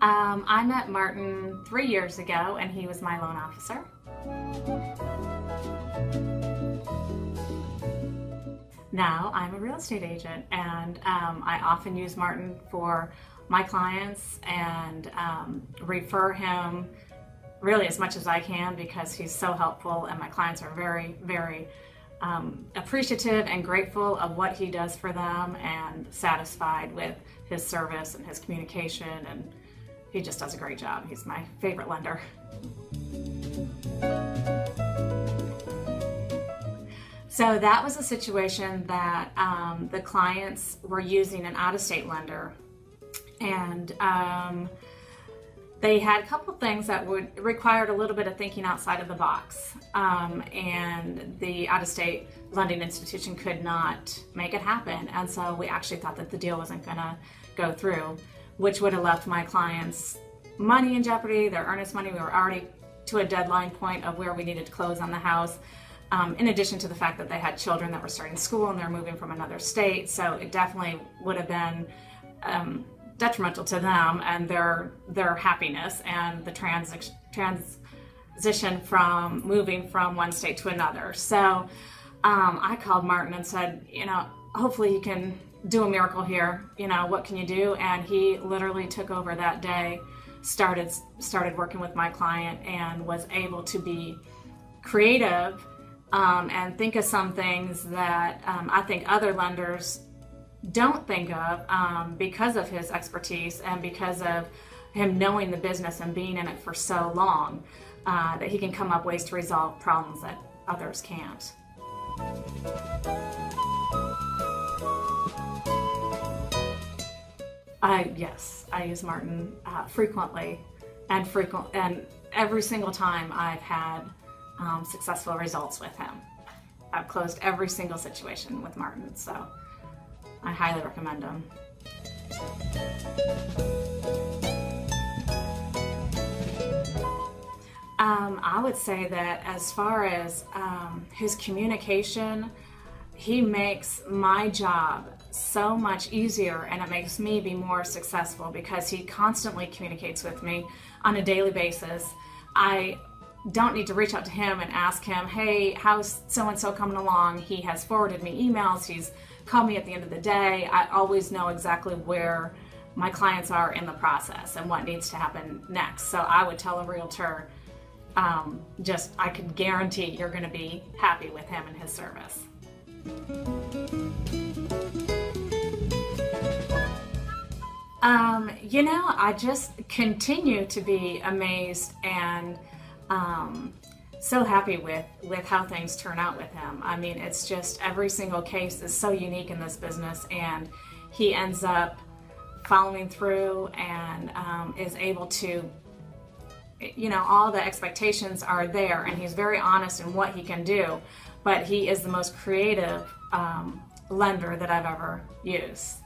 I met Martin 3 years ago, and he was my loan officer. Now I'm a real estate agent, and I often use Martin for my clients and refer him really as much as I can because he's so helpful, and my clients are very, very appreciative and grateful of what he does for them and satisfied with his service and his communication, and he just does a great job. He's my favorite lender. So that was a situation that the clients were using an out-of-state lender, and they had a couple things that required a little bit of thinking outside of the box, and the out-of-state lending institution could not make it happen, and so we actually thought that the deal wasn't going to go through, which would have left my clients money in jeopardy, their earnest money. We were already to a deadline point of where we needed to close on the house, in addition to the fact that they had children that were starting school and they're moving from another state, so it definitely would have been detrimental to them and their happiness and the transition from moving from one state to another. So I called Martin and said, hopefully you can do a miracle here. What can you do? And he literally took over that day, started working with my client, and was able to be creative and think of some things that I think other lenders don't think of because of his expertise and because of him knowing the business and being in it for so long, that he can come up with ways to resolve problems that others can't. Yes, I use Martin frequently, and every single time I've had successful results with him. I've closed every single situation with Martin, so I highly recommend him. I would say that as far as his communication, he makes my job so much easier, and it makes me be more successful because he constantly communicates with me on a daily basis. I don't need to reach out to him and ask him, hey, how's so-and-so coming along? He has forwarded me emails, he's called me at the end of the day. I always know exactly where my clients are in the process and what needs to happen next. So I would tell a realtor, I could guarantee you're going to be happy with him and his service. I just continue to be amazed and so happy with how things turn out with him. I mean, it's just every single case is so unique in this business, and he ends up following through and is able to, all the expectations are there, and he's very honest in what he can do, but he is the most creative lender that I've ever used.